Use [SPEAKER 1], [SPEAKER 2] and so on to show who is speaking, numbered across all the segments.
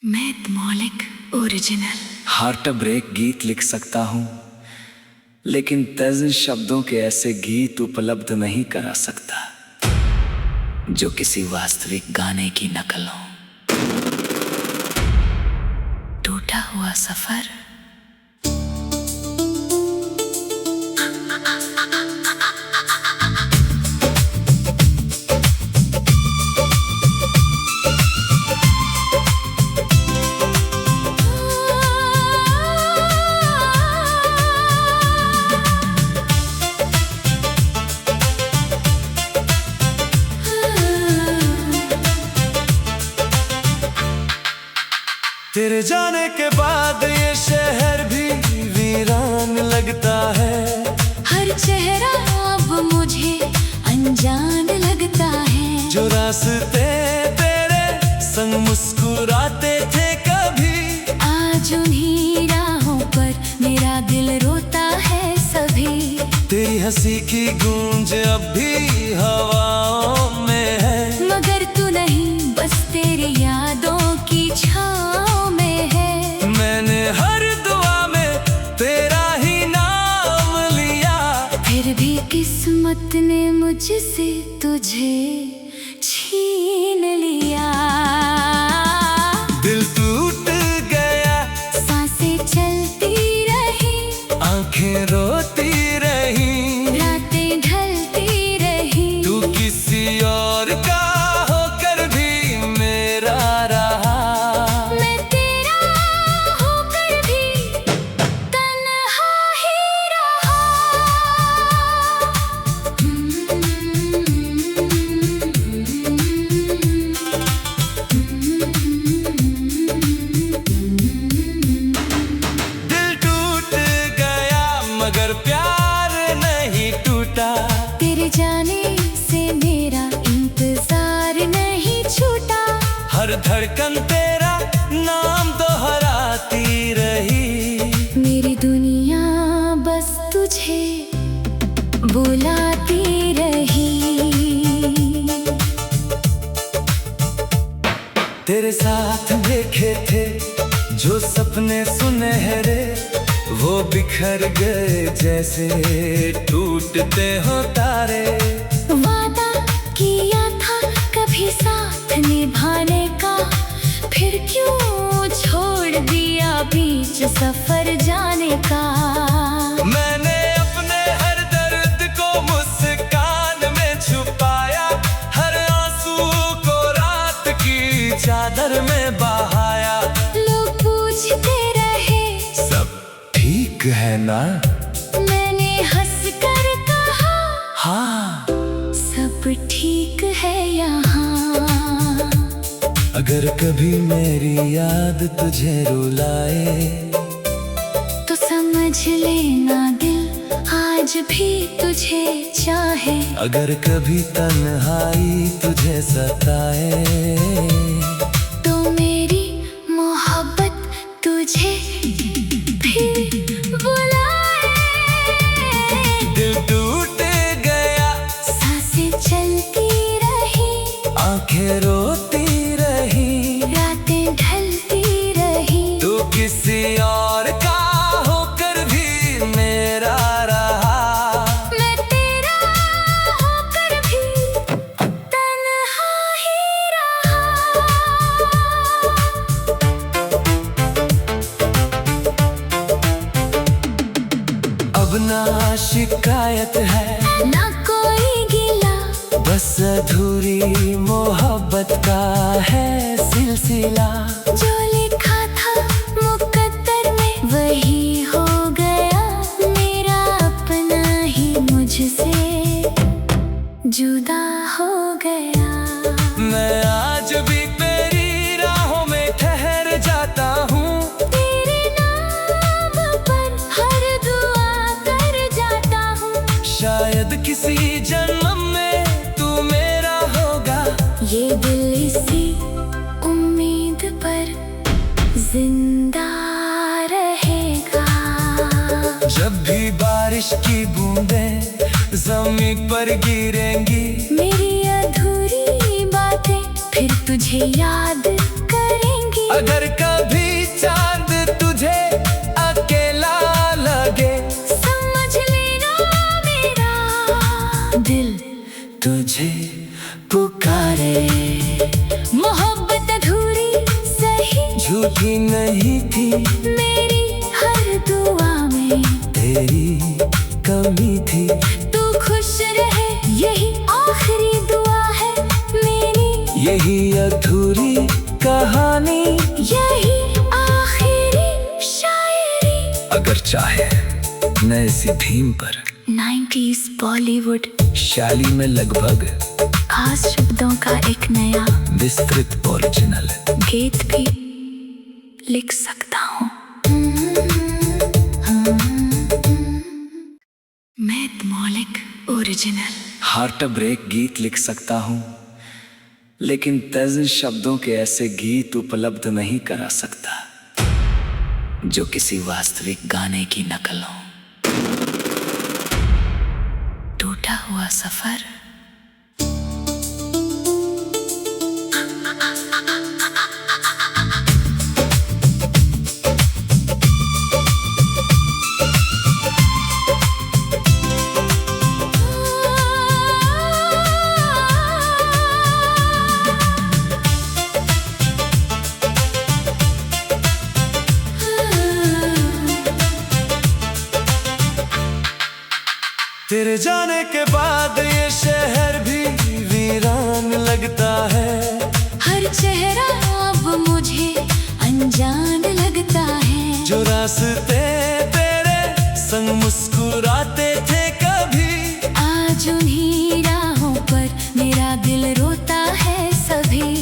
[SPEAKER 1] मैं मौलिक original
[SPEAKER 2] heart break गीत लिख सकता हूँ, लेकिन तज़ शब्दों के ऐसे गीत उपलब्ध नहीं करा सकता जो किसी वास्तविक गाने की नकल हो।
[SPEAKER 1] टूटा हुआ सफर।
[SPEAKER 3] तेरे जाने के बाद ये शहर भी वीरान लगता है।
[SPEAKER 1] हर चेहरा अब मुझे अनजान लगता है।
[SPEAKER 3] जो रास्ते तेरे संग मुस्कुराते थे कभी,
[SPEAKER 1] आज उन्हीं राहों पर मेरा दिल रोता है सभी।
[SPEAKER 3] तेरी हंसी की गूंज अब भी हवाओं में है,
[SPEAKER 1] मगर तू नहीं, बस तेरी यादों की छाँव में है।
[SPEAKER 3] मैंने हर दुआ में तेरा ही नाम लिया,
[SPEAKER 1] फिर भी किस्मत ने मुझसे तुझे छीन लिया।
[SPEAKER 3] दिल टूट गया,
[SPEAKER 1] सांसें चलती रही,
[SPEAKER 3] आंखें रोती रही,
[SPEAKER 1] रातें ढलती रही।
[SPEAKER 3] तू किसी और का होकर भी मेरा रहा।
[SPEAKER 1] मैं तेरा होकर भी तन्हा ही रहा।
[SPEAKER 3] दिल टूट गया मगर प्यार नहीं टूटा,
[SPEAKER 1] तेरे जाने से मेरा इंतजार नहीं छूटा।
[SPEAKER 3] हर धड़कन तेरा नाम दोहराती रही।
[SPEAKER 1] मेरी दुनिया बस तुझे बुलाती रही।
[SPEAKER 3] तेरे साथ देखे थे जो सपने सुनहरे, वो बिखर गए जैसे टूटते हो तारे।
[SPEAKER 1] वादा किया था कभी साथ निभाने का, फिर क्यों छोड़ दिया बीच सफर जाने का।
[SPEAKER 3] मैंने अपने हर दर्द को मुस्कान में छुपाया, हर आंसू को रात की चादर में बहाया।
[SPEAKER 1] लोग पूछते रहे
[SPEAKER 3] सब ठीक है ना?
[SPEAKER 1] मैंने हंस कर कहा,
[SPEAKER 3] हाँ,
[SPEAKER 1] सब ठीक है यहाँ।
[SPEAKER 3] अगर कभी मेरी याद तुझे रुलाए,
[SPEAKER 1] तो समझ लेना दिल आज भी तुझे चाहे।
[SPEAKER 3] अगर कभी तन्हाई तुझे सताए,
[SPEAKER 1] तो मेरी मोहब्बत तुझे फिर बुलाए।
[SPEAKER 3] दिल टूट गया,
[SPEAKER 1] सांसें चलती रही,
[SPEAKER 3] आंखें रोती रही,
[SPEAKER 1] रातें ढलती रही।
[SPEAKER 3] तू किसी और का होकर भी मेरा रहा।
[SPEAKER 1] मैं तेरा होकर भी तन्हा ही रहा।
[SPEAKER 3] अब ना शिकायत है
[SPEAKER 1] ना कोई गिला,
[SPEAKER 3] बस अधूरी मोहब्बत का है सिलसिला।
[SPEAKER 1] जो लिखा था मुकद्दर में वही हो गया। मेरा अपना ही मुझसे जुदा हो गया।
[SPEAKER 3] मैं आज भी तेरी राहों में ठहर जाता हूँ,
[SPEAKER 1] तेरे नाम पर हर दुआ कर जाता हूँ।
[SPEAKER 3] शायद किसी जन्म में तू मेरा होगा।
[SPEAKER 1] ये दिल इसी उम्मीद पर जिंदा रहेगा।
[SPEAKER 3] जब भी बारिश की बूंदें ज़मीन पर गिरेंगी,
[SPEAKER 1] मेरी अधूरी बातें फिर तुझे याद करेंगी।
[SPEAKER 3] अगर झूठी नहीं थी,
[SPEAKER 1] मेरी हर दुआ में
[SPEAKER 3] तेरी कमी थी।
[SPEAKER 1] तू खुश रहे यही आखिरी दुआ है मेरी,
[SPEAKER 3] यही अधूरी कहानी,
[SPEAKER 1] यही आखिरी शायरी।
[SPEAKER 2] अगर चाहे नए सी थीम पर
[SPEAKER 1] 90s बॉलीवुड
[SPEAKER 2] शैली में लगभग
[SPEAKER 1] खास शब्दों का एक नया
[SPEAKER 2] विस्तृत ओरिजिनल
[SPEAKER 1] गीत भी लिख सकता हूँ। मैं मौलिक ओरिजिनल
[SPEAKER 2] हार्ट ब्रेक गीत लिख सकता हूँ, लेकिन तेज शब्दों के ऐसे गीत उपलब्ध नहीं करा सकता जो किसी वास्तविक गाने की नकल हो। टूटा हुआ सफर
[SPEAKER 3] तेरे जाने के बाद ये शहर भी वीरान लगता है।
[SPEAKER 1] हर चेहरा अब मुझे अनजान लगता है।
[SPEAKER 3] जो रास्ते तेरे संग मुस्कुराते थे कभी,
[SPEAKER 1] आज उन्हीं राहों पर मेरा दिल रोता है सभी।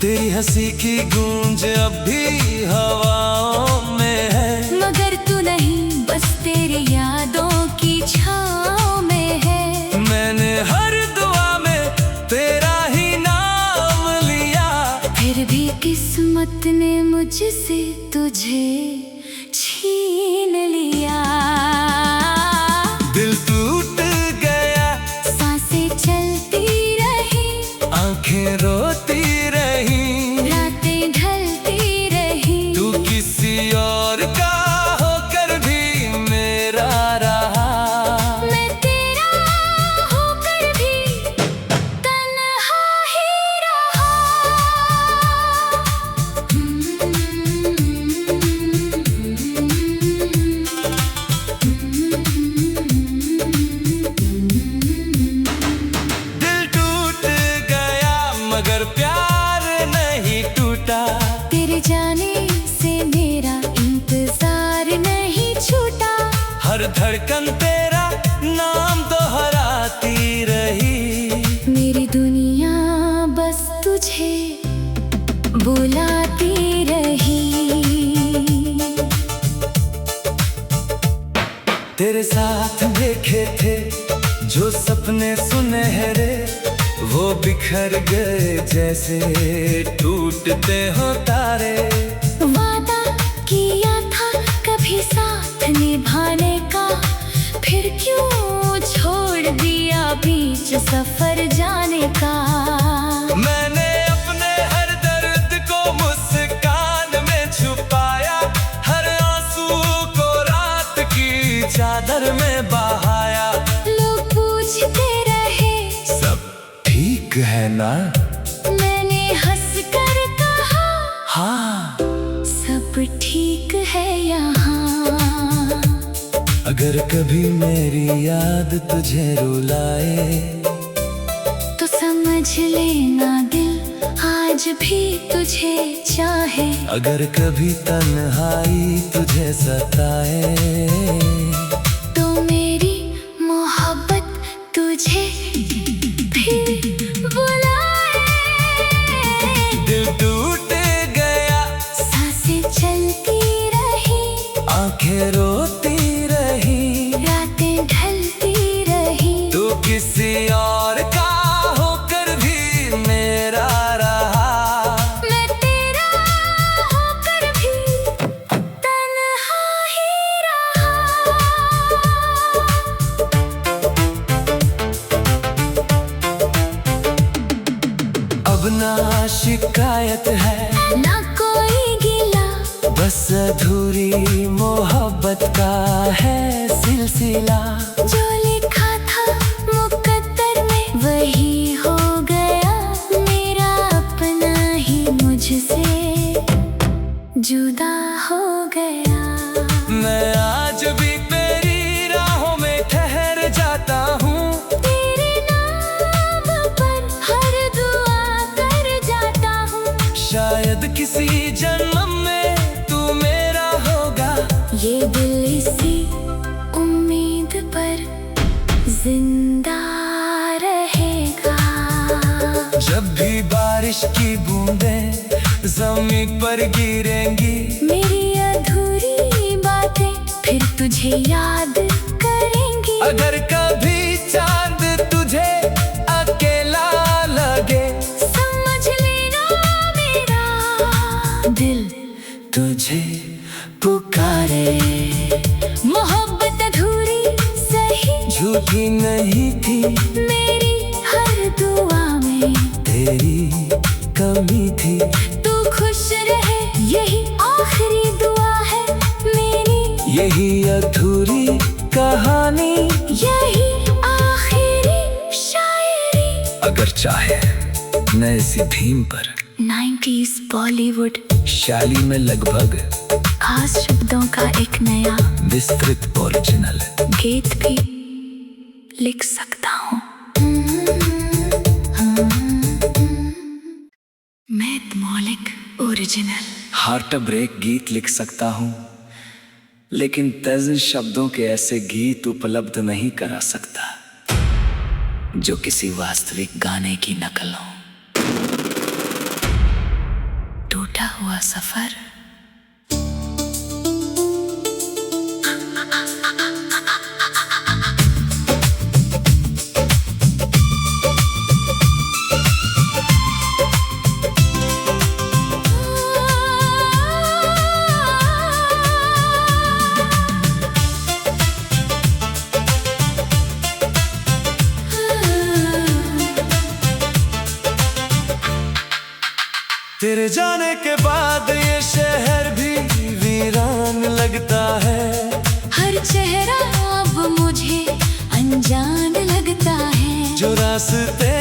[SPEAKER 3] तेरी हंसी की गूंज अब भी हवाओं में है,
[SPEAKER 1] मगर तू नहीं, बस तेरी यादों की छाँव में है।
[SPEAKER 3] मैंने हर दुआ में तेरा ही नाम लिया,
[SPEAKER 1] फिर भी किस्मत ने मुझसे तुझे छीन लिया।
[SPEAKER 3] दिल टूट गया,
[SPEAKER 1] सांसें चलती रही,
[SPEAKER 3] आंखें रोती रही,
[SPEAKER 1] रातें ढलती रही।
[SPEAKER 3] तू किसी और का होकर भी मेरा रहा।
[SPEAKER 1] मैं तेरा होकर भी तन्हा ही रहा।
[SPEAKER 3] दिल टूट गया मगर प्यार नहीं टूटा,
[SPEAKER 1] तेरे जाने से मेरा इंतजार नहीं छूटा।
[SPEAKER 3] हर धड़कन तेरा नाम दोहराती रही।
[SPEAKER 1] मेरी दुनिया बस तुझे बुलाती रही।
[SPEAKER 3] तेरे साथ देखे थे जो सपने सुनहरे, वो बिखर गए जैसे टूटते हो तारे।
[SPEAKER 1] वादा किया था कभी साथ निभाने का, फिर क्यों छोड़ दिया बीच सफर जाने का।
[SPEAKER 3] मैंने अपने हर दर्द को मुस्कान में छुपाया, हर आंसू को रात की चादर में बहाया।
[SPEAKER 1] लोग पूछते रहे
[SPEAKER 3] सब ठीक है ना?
[SPEAKER 1] मैंने हंस कर कहा,
[SPEAKER 3] हाँ,
[SPEAKER 1] सब ठीक है यहाँ।
[SPEAKER 3] अगर कभी मेरी याद तुझे रुलाए,
[SPEAKER 1] तो समझ लेना दिल आज भी तुझे चाहे।
[SPEAKER 3] अगर कभी तन्हाई तुझे सताए,
[SPEAKER 1] तो मेरी मोहब्बत तुझे फिर बुलाए।
[SPEAKER 3] दिल टूट गया,
[SPEAKER 1] सांसें चलती रही,
[SPEAKER 3] आंखें रोती रही,
[SPEAKER 1] रातें ढलती रही।
[SPEAKER 3] तू किसी और का होकर भी मेरा रहा।
[SPEAKER 1] मैं तेरा होकर भी तन्हा ही रहा।
[SPEAKER 3] अब ना शिकायत है,
[SPEAKER 1] ना कोई गिला,
[SPEAKER 3] बस अधूरी मोहब्बत का है सिलसिला।
[SPEAKER 1] जो लिखा था मुकद्दर में वही हो गया। मेरा अपना ही मुझसे जुदा हो गया।
[SPEAKER 3] मैं आज भी तेरी राहों में ठहर जाता हूँ।
[SPEAKER 1] तेरे नाम पर हर दुआ कर जाता हूँ।
[SPEAKER 3] शायद किसी जन्म में तू मेरा होगा।
[SPEAKER 1] ये दिल इसी उम्मीद पर जिंदा रहेगा।
[SPEAKER 3] जब भी बारिश की बूंदें जमीन पर गिरेंगी,
[SPEAKER 1] मेरी अधूरी बातें फिर तुझे याद करेंगी।
[SPEAKER 3] अगर कभी चांद तुझे अकेला लगे,
[SPEAKER 1] समझ लेना मेरा दिल
[SPEAKER 3] तुझे पुकारे।
[SPEAKER 1] मोहब्बत अधूरी सही
[SPEAKER 3] झूठी नहीं थी,
[SPEAKER 1] मेरी हर दुआ में
[SPEAKER 3] तेरी कमी थी।
[SPEAKER 1] तू खुश रहे यही आखिरी दुआ है मेरी।
[SPEAKER 3] यही अधूरी कहानी,
[SPEAKER 1] यही आखिरी शायरी।
[SPEAKER 2] अगर चाहे मैं इसी थीम पर
[SPEAKER 1] 90s बॉलीवुड
[SPEAKER 2] शैली में लगभग
[SPEAKER 1] खास शब्दों का एक नया
[SPEAKER 2] विस्तृत ओरिजिनल
[SPEAKER 1] गीत भी लिख सकता हूँ। मैथ मौलिक ओरिजिनल
[SPEAKER 2] हार्ट ब्रेक गीत लिख सकता हूँ, लेकिन तेज शब्दों के ऐसे गीत उपलब्ध नहीं करा सकता जो किसी वास्तविक गाने की नकल हो।
[SPEAKER 1] टूटा हुआ सफर।
[SPEAKER 3] तेरे जाने के बाद ये शहर भी वीरान लगता है।
[SPEAKER 1] हर चेहरा अब मुझे अनजान लगता है।
[SPEAKER 3] जो रास्ते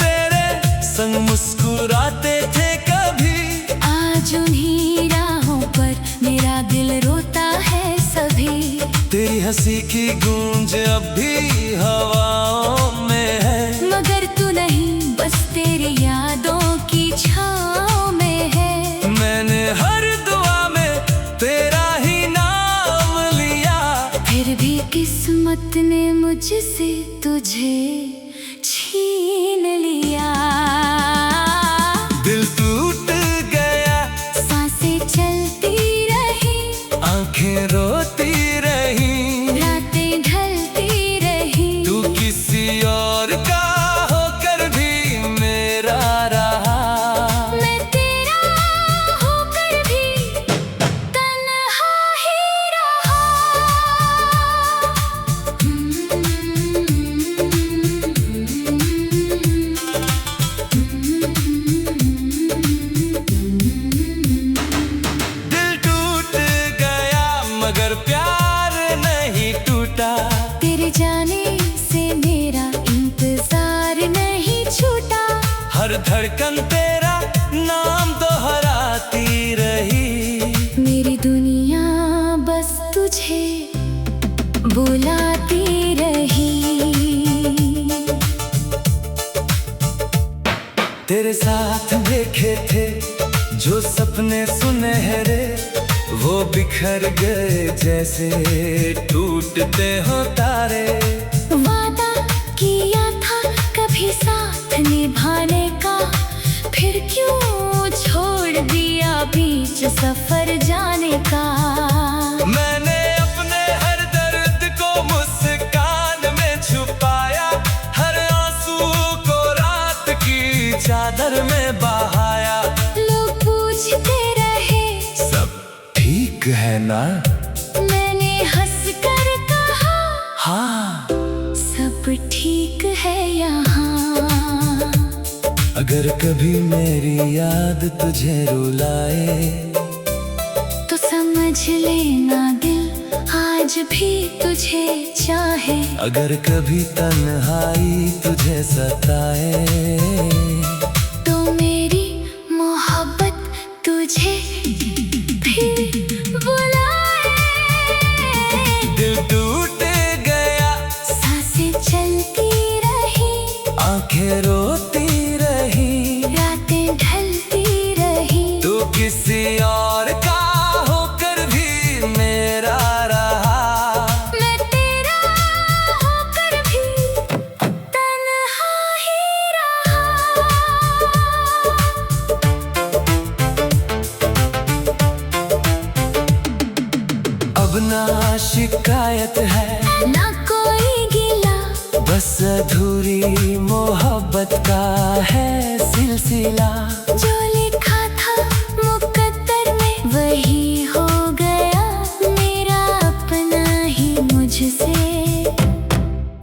[SPEAKER 3] तेरे संग मुस्कुराते थे कभी,
[SPEAKER 1] आज उन्हीं राहों पर मेरा दिल रोता है सभी।
[SPEAKER 3] तेरी हंसी की गूंज अब भी हवाओं में है।
[SPEAKER 1] मगर तू नहीं, बस तेरी यादों की छाँव में है।
[SPEAKER 3] मैंने हर दुआ में तेरा ही नाम लिया,
[SPEAKER 1] फिर भी किस्मत ने मुझसे तुझे छीन लिया।
[SPEAKER 3] दिल टूट गया,
[SPEAKER 1] सांसें चलती रही,
[SPEAKER 3] आंखें रोती रही,
[SPEAKER 1] रातें ढलती रही।
[SPEAKER 3] तू किसी और का होकर भी मेरा रहा।
[SPEAKER 1] मैं तेरा होकर भी तन्हा ही रहा।
[SPEAKER 3] दिल टूट गया मगर प्यार नहीं टूटा।
[SPEAKER 1] तेरे जाने से मेरा इंतजार नहीं छूटा।
[SPEAKER 3] हर धड़कन तेरा नाम दोहराती रही।
[SPEAKER 1] मेरी दुनिया बस तुझे बुलाती रही।
[SPEAKER 3] तेरे साथ देखे थे जो सपने सुनहरे, वो बिखर गए जैसे टूटते हो तारे।
[SPEAKER 1] वादा किया था कभी साथ निभाने का, फिर क्यों छोड़ दिया बीच सफर जाने का।
[SPEAKER 3] मैंने अपने हर दर्द को मुस्कान में छुपाया, हर आंसू को रात की चादर में बहाया।
[SPEAKER 1] लोग पूछते रहे
[SPEAKER 3] सब ठीक है ना?
[SPEAKER 1] मैंने हंस कर कहा
[SPEAKER 3] हाँ।
[SPEAKER 1] सब ठीक है यहाँ।
[SPEAKER 3] अगर कभी मेरी याद तुझे रुलाए,
[SPEAKER 1] तो समझ लेना दिल आज भी तुझे चाहे।
[SPEAKER 3] अगर कभी तन्हाई तुझे सताए,
[SPEAKER 1] तो मेरी मोहब्बत तुझे फिर बुलाए।
[SPEAKER 3] दिल टूट गया,
[SPEAKER 1] सांसें चलती रही,
[SPEAKER 3] आंखें रोती रही,
[SPEAKER 1] रातें ढलती रही।
[SPEAKER 3] तू किसी और का होकर भी मेरा रहा,
[SPEAKER 1] मैं तेरा होकर भी तन्हा ही रहा।
[SPEAKER 3] अब ना शिकायत है
[SPEAKER 1] ना कोई गिला,
[SPEAKER 3] बस अधूरी मोहब्बत का है सिलसिला।
[SPEAKER 1] जो लिखा था मुकद्दर में वही हो गया, मेरा अपना ही मुझसे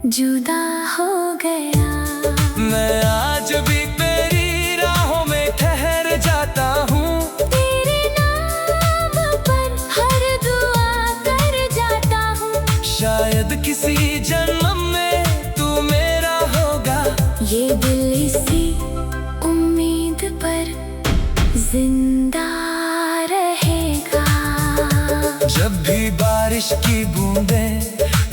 [SPEAKER 1] जुदा हो गया।
[SPEAKER 3] मैं आज भी तेरी राहों में ठहर जाता हूँ,
[SPEAKER 1] तेरे नाम पर हर दुआ कर जाता हूँ।
[SPEAKER 3] शायद किसी जन्म में तू मेरा होगा।
[SPEAKER 1] ये दिल इसी उम्मीद पर जिंदा रहेगा।
[SPEAKER 3] जब भी बारिश की बूंदें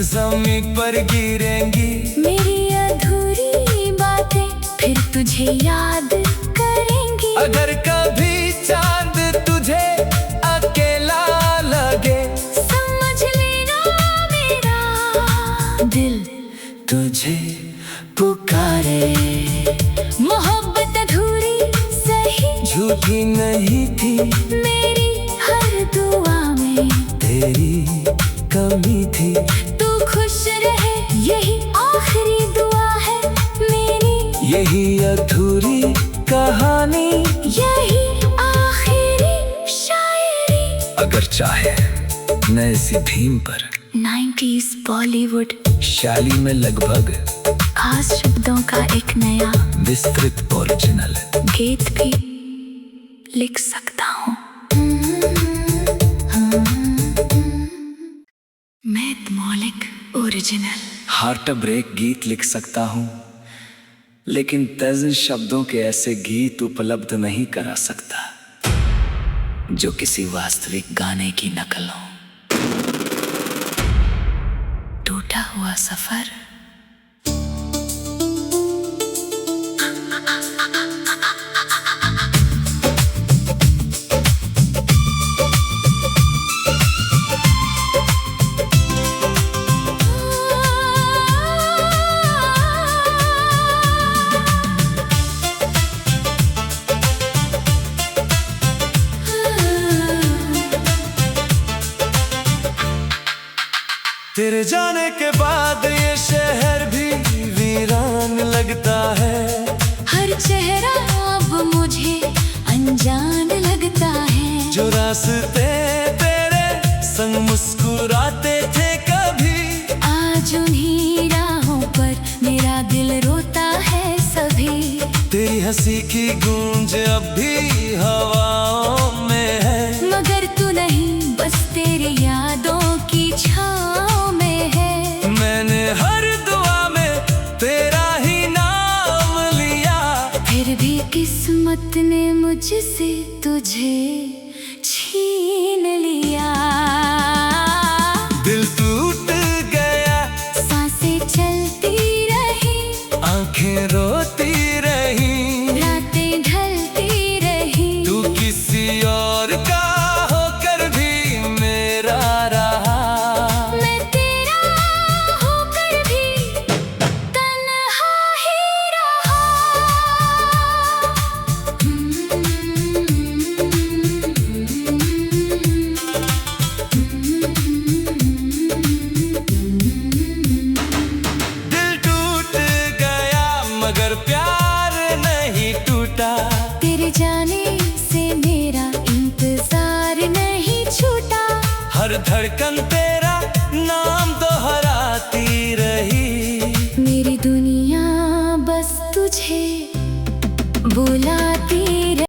[SPEAKER 3] जमीन पर गिरेंगी,
[SPEAKER 1] मेरी अधूरी बातें फिर तुझे याद करेंगी।
[SPEAKER 3] अगर कभी चांद तुझे अकेला लगे,
[SPEAKER 1] समझ लेना मेरा दिल
[SPEAKER 3] तुझे पुकारे।
[SPEAKER 1] मोहब्बत अधूरी सही,
[SPEAKER 3] झूठी नहीं थी,
[SPEAKER 1] मेरी हर दुआ में
[SPEAKER 3] तेरी कमी थी।
[SPEAKER 1] तू खुश रहे यही आखिरी दुआ है मेरी।
[SPEAKER 3] यही अधूरी कहानी,
[SPEAKER 1] यही आखिरी शायरी।
[SPEAKER 2] अगर चाहे न इसी थीम पर
[SPEAKER 1] 90s बॉलीवुड
[SPEAKER 2] शैली में लगभग
[SPEAKER 1] खास शब्दों का एक नया
[SPEAKER 2] विस्तृत ओरिजिनल
[SPEAKER 1] गीत भी लिख सकता हूँ। मैं मौलिक ओरिजिनल।
[SPEAKER 2] हार्ट ब्रेक गीत लिख सकता हूँ, लेकिन तज़ शब्दों के ऐसे गीत उपलब्ध नहीं करा सकता जो किसी वास्तविक गाने की नकल हो। टूटा हुआ सफर,
[SPEAKER 3] तेरे जाने के बाद ये शहर भी वीरान लगता है।
[SPEAKER 1] हर चेहरा अब मुझे अनजान लगता है।
[SPEAKER 3] जो रास्ते तेरे संग मुस्कुराते थे कभी,
[SPEAKER 1] आज उन्हीं राहों पर मेरा दिल रोता है सभी।
[SPEAKER 3] तेरी हंसी की गूंज अब भी हवाओं में